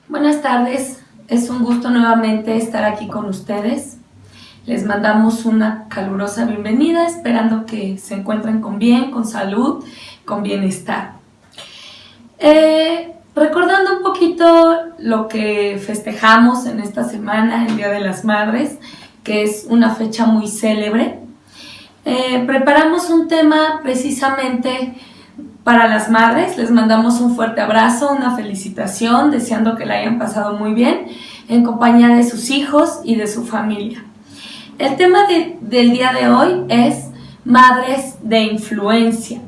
Buenas tardes, es un gusto nuevamente estar aquí con ustedes. Les mandamos una calurosa bienvenida, esperando que se encuentren con bien, con salud, con bienestar. Recordando un poquito lo que festejamos en esta semana, el Día de las Madres, que es una fecha muy célebre, preparamos un tema precisamente para las madres. Les mandamos un fuerte abrazo, una felicitación, deseando que la hayan pasado muy bien en compañía de sus hijos y de su familia. El tema del día de hoy es madres de influencia.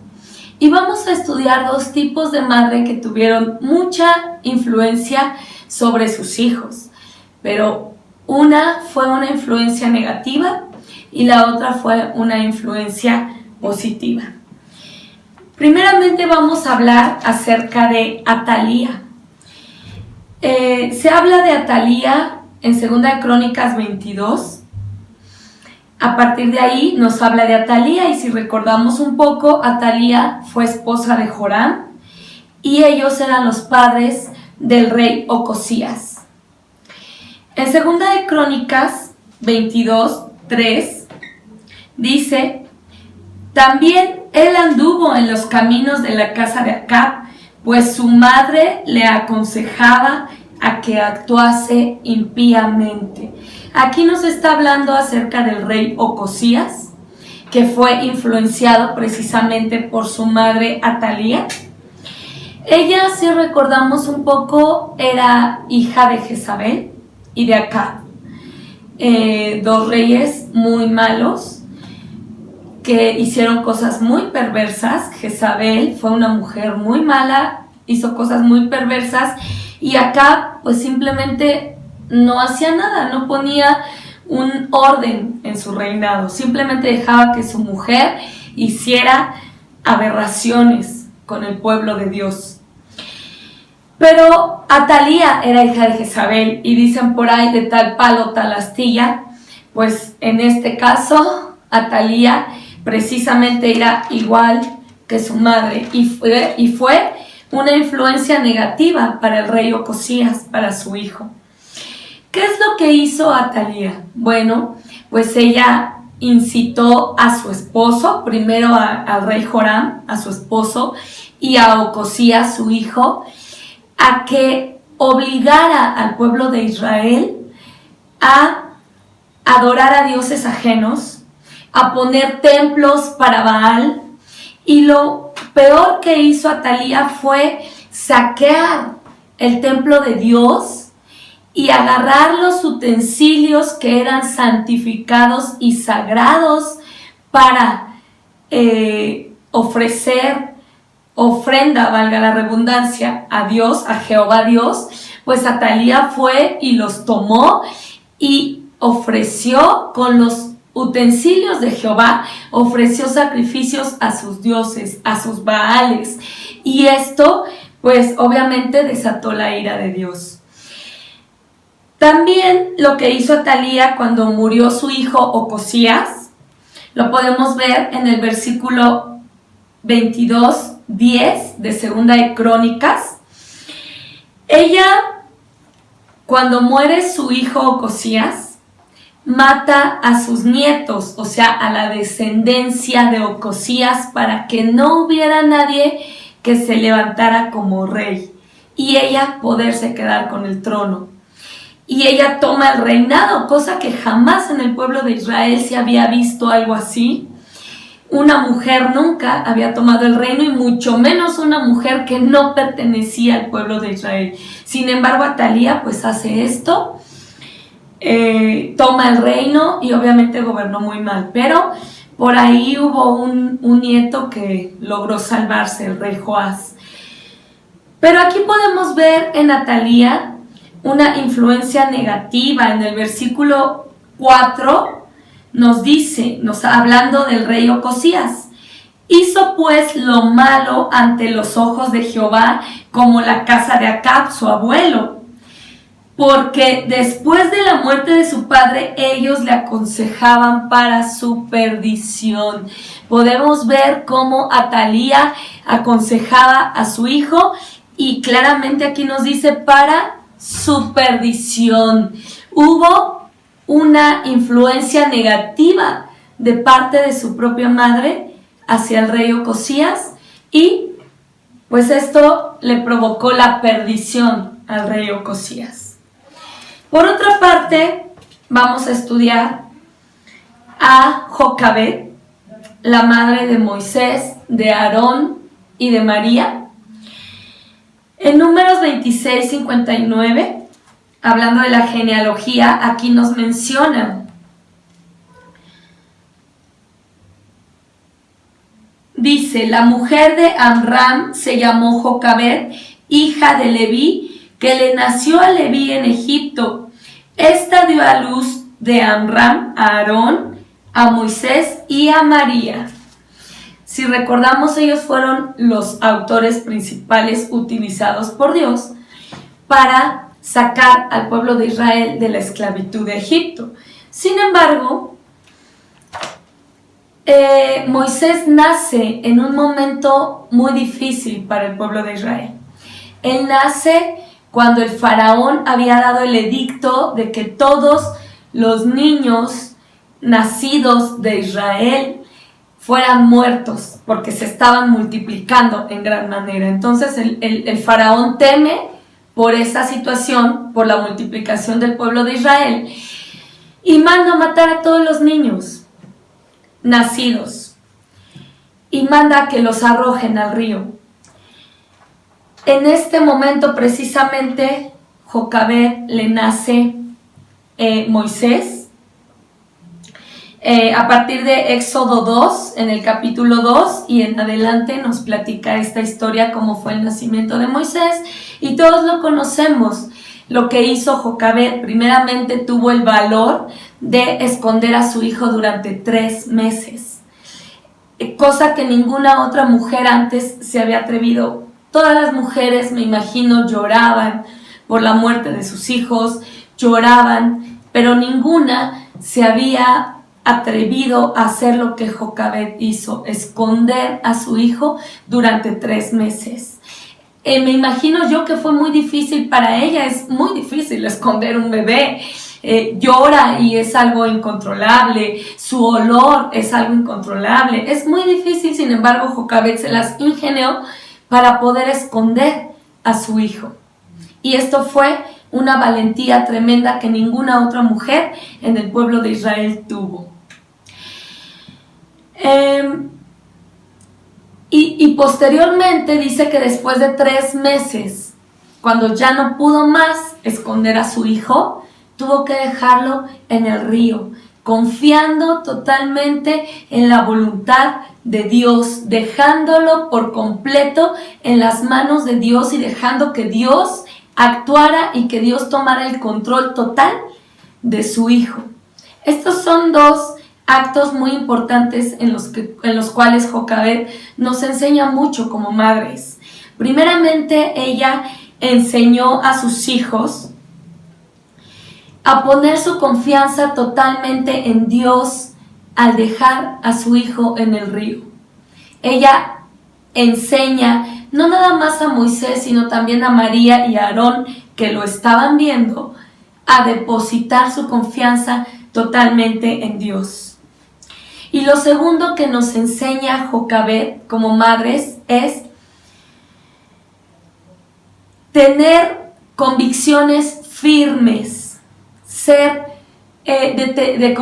Y vamos a estudiar dos tipos de madre que tuvieron mucha influencia sobre sus hijos. Pero una fue una influencia negativa y la otra fue una influencia positiva. Primeramente vamos a hablar acerca de Atalía. Se habla de Atalía en 2 de Crónicas 22. A partir de ahí nos habla de Atalía, y si recordamos un poco, Atalía fue esposa de Joram y ellos eran los padres del rey Ocosías. En 2 de Crónicas 22, 3 dice: también él anduvo en los caminos de la casa de Acab, pues su madre le aconsejaba a que actuase impíamente. Aquí nos está hablando acerca del rey Ocosías, que fue influenciado precisamente por su madre Atalía. Ella, si recordamos un poco, era hija de Jezabel y de Acab, dos reyes muy malos que hicieron cosas muy perversas. Jezabel fue una mujer muy mala, hizo cosas muy perversas, y Acab pues simplemente no hacía nada, no ponía un orden en su reinado, simplemente dejaba que su mujer hiciera aberraciones con el pueblo de Dios. Pero Atalía era hija de Jezabel, y dicen por ahí: de tal palo tal astilla. Pues en este caso Atalía precisamente era igual que su madre, y fue una influencia negativa para el rey Ocosías, para su hijo. ¿Qué es lo que hizo Atalía? Bueno, pues ella incitó a su esposo, primero al rey Joram, a su esposo, y a Ocosías, su hijo, a que obligara al pueblo de Israel a adorar a dioses ajenos, a poner templos para Baal. Y lo peor que hizo Atalía fue saquear el templo de Dios y agarrar los utensilios que eran santificados y sagrados para ofrecer ofrenda, valga la redundancia, a Dios, a Jehová Dios. Pues Atalía fue y los tomó y ofreció con los utensilios de Jehová, ofreció sacrificios a sus dioses, a sus baales, y esto pues obviamente desató la ira de Dios. También lo que hizo Atalía cuando murió su hijo Ocosías, lo podemos ver en el versículo 22, 10 de 2 de Crónicas. Ella, cuando muere su hijo Ocosías, mata a sus nietos, o sea, a la descendencia de Ocosías, para que no hubiera nadie que se levantara como rey y ella poderse quedar con el trono. Y ella toma el reinado, cosa que jamás en el pueblo de Israel se había visto algo así. Una mujer nunca había tomado el reino, y mucho menos una mujer que no pertenecía al pueblo de Israel. Sin embargo, Atalía pues hace esto. Toma el reino y obviamente gobernó muy mal, pero por ahí hubo un nieto que logró salvarse, el rey Joás. Pero aquí podemos ver en Atalía una influencia negativa. En el versículo 4 nos dice, hablando del rey Ocosías: hizo pues lo malo ante los ojos de Jehová, como la casa de Acab, su abuelo, porque después de la muerte de su padre, ellos le aconsejaban para su perdición. Podemos ver cómo Atalía aconsejaba a su hijo, y claramente aquí nos dice para su perdición. Hubo una influencia negativa de parte de su propia madre hacia el rey Ocosías y pues esto le provocó la perdición al rey Ocosías. Por otra parte, vamos a estudiar a Jocabed, la madre de Moisés, de Aarón y de María. En Números 26:59, hablando de la genealogía, aquí nos menciona: dice, la mujer de Amram se llamó Jocabed, hija de Leví, que le nació a Leví en Egipto. Esta dio a luz de Amram a Aarón, a Moisés y a María. Si recordamos, ellos fueron los autores principales utilizados por Dios para sacar al pueblo de Israel de la esclavitud de Egipto. Sin embargo, Moisés nace en un momento muy difícil para el pueblo de Israel. Él nace cuando el faraón había dado el edicto de que todos los niños nacidos de Israel fueran muertos porque se estaban multiplicando en gran manera. Entonces el faraón teme por esa situación, por la multiplicación del pueblo de Israel, y manda a matar a todos los niños nacidos y manda a que los arrojen al río. En este momento precisamente Jocabed le nace Moisés. A partir de Éxodo 2, en el capítulo 2 y en adelante nos platica esta historia, cómo fue el nacimiento de Moisés, y todos lo conocemos. Lo que hizo Jocabed, primeramente tuvo el valor de esconder a su hijo durante 3 meses, cosa que ninguna otra mujer antes se había atrevido. Todas las mujeres, me imagino, lloraban por la muerte de sus hijos, lloraban, pero ninguna se había atrevido a hacer lo que Jocabed hizo, esconder a su hijo durante 3 meses. Me imagino yo que fue muy difícil para ella. Es muy difícil esconder un bebé. Llora y es algo incontrolable, su olor es algo incontrolable, es muy difícil. Sin embargo, Jocabed se las ingenió para poder esconder a su hijo, y esto fue una valentía tremenda que ninguna otra mujer en el pueblo de Israel tuvo. Y posteriormente dice que después de 3 meses, cuando ya no pudo más esconder a su hijo, tuvo que dejarlo en el río, confiando totalmente en la voluntad de Dios, dejándolo por completo en las manos de Dios y dejando que Dios actuara y que Dios tomara el control total de su hijo. Estos son 2 actos muy importantes en los cuales Jocabed nos enseña mucho como madres. Primeramente, ella enseñó a sus hijos a poner su confianza totalmente en Dios al dejar a su hijo en el río. Ella enseña no nada más a Moisés, sino también a María y a Aarón, que lo estaban viendo, a depositar su confianza totalmente en Dios. Y lo segundo que nos enseña Jocabed como madres es tener convicciones firmes, ser de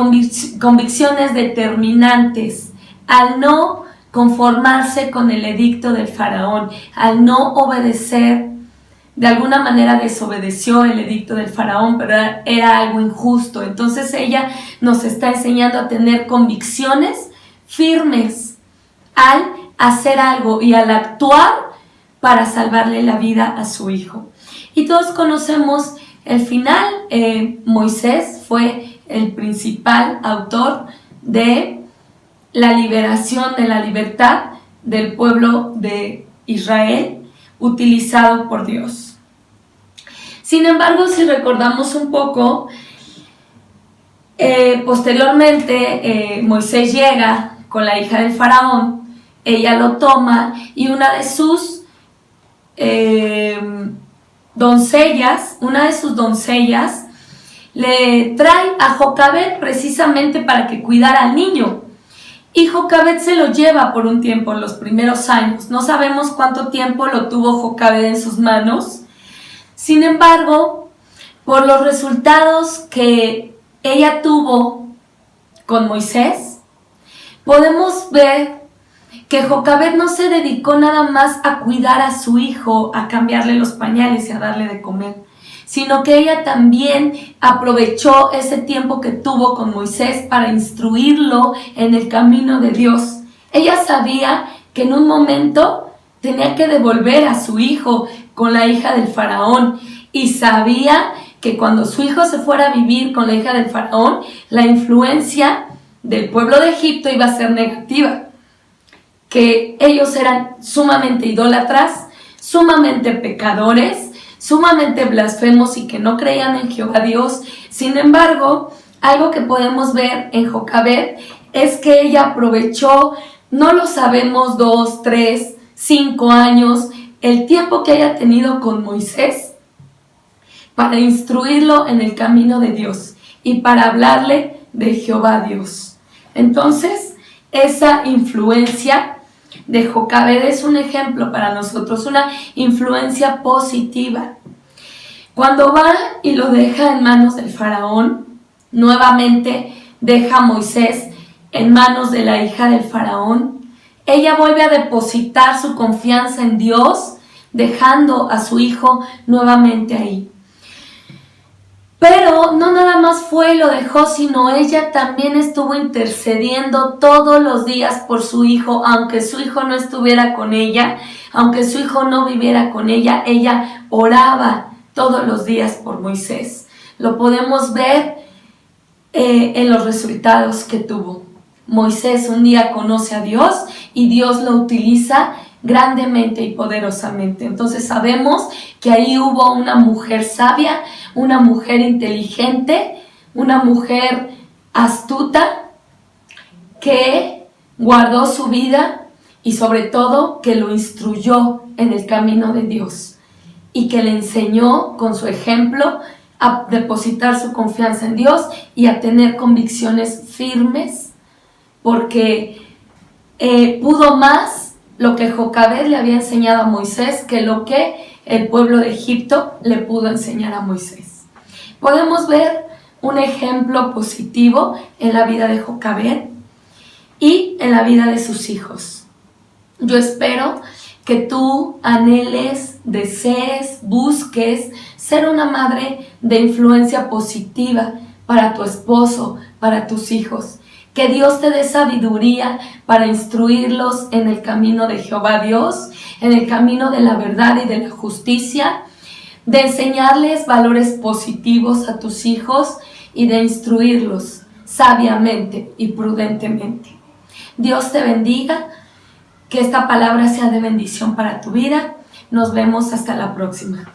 convicciones determinantes, al no conformarse con el edicto del faraón, al no obedecer. De alguna manera desobedeció el edicto del faraón, pero era algo injusto. Entonces ella nos está enseñando a tener convicciones firmes al hacer algo y al actuar para salvarle la vida a su hijo. Y todos conocemos el final. Moisés fue el principal autor de la liberación, de la libertad del pueblo de Israel, utilizado por Dios. Sin embargo, si recordamos un poco, posteriormente Moisés llega con la hija del faraón, ella lo toma y una de doncellas, una de sus doncellas, le trae a Jocabed precisamente para que cuidara al niño. Y Jocabed se lo lleva por un tiempo, en los primeros años. No sabemos cuánto tiempo lo tuvo Jocabed en sus manos. Sin embargo, por los resultados que ella tuvo con Moisés, podemos ver que Jocabed no se dedicó nada más a cuidar a su hijo, a cambiarle los pañales y a darle de comer, sino que ella también aprovechó ese tiempo que tuvo con Moisés para instruirlo en el camino de Dios. Ella sabía que en un momento tenía que devolver a su hijo con la hija del faraón, y sabía que cuando su hijo se fuera a vivir con la hija del faraón, la influencia del pueblo de Egipto iba a ser negativa, que ellos eran sumamente idólatras, sumamente pecadores, sumamente blasfemos y que no creían en Jehová Dios. Sin embargo, algo que podemos ver en Jocabed es que ella aprovechó, no lo sabemos, 2, 3, 5 años, el tiempo que haya tenido con Moisés para instruirlo en el camino de Dios y para hablarle de Jehová Dios. Entonces, esa influencia de Jocabed es un ejemplo para nosotros, una influencia positiva. Cuando va y lo deja en manos del faraón, nuevamente deja a Moisés en manos de la hija del faraón. Ella vuelve a depositar su confianza en Dios, dejando a su hijo nuevamente ahí. Pero no nada más fue y lo dejó, sino ella también estuvo intercediendo todos los días por su hijo, aunque su hijo no estuviera con ella, aunque su hijo no viviera con ella, ella oraba todos los días por Moisés. Lo podemos ver en los resultados que tuvo. Moisés un día conoce a Dios y Dios lo utiliza grandemente y poderosamente. Entonces sabemos que ahí hubo una mujer sabia, una mujer inteligente, una mujer astuta que guardó su vida y sobre todo que lo instruyó en el camino de Dios y que le enseñó con su ejemplo a depositar su confianza en Dios y a tener convicciones firmes, porque pudo más lo que Jocabed le había enseñado a Moisés que lo que el pueblo de Egipto le pudo enseñar a Moisés. Podemos ver un ejemplo positivo en la vida de Jocabed y en la vida de sus hijos. Yo espero que tú anheles, desees, busques ser una madre de influencia positiva para tu esposo, para tus hijos. Que Dios te dé sabiduría para instruirlos en el camino de Jehová Dios, en el camino de la verdad y de la justicia, de enseñarles valores positivos a tus hijos y de instruirlos sabiamente y prudentemente. Dios te bendiga, que esta palabra sea de bendición para tu vida. Nos vemos hasta la próxima.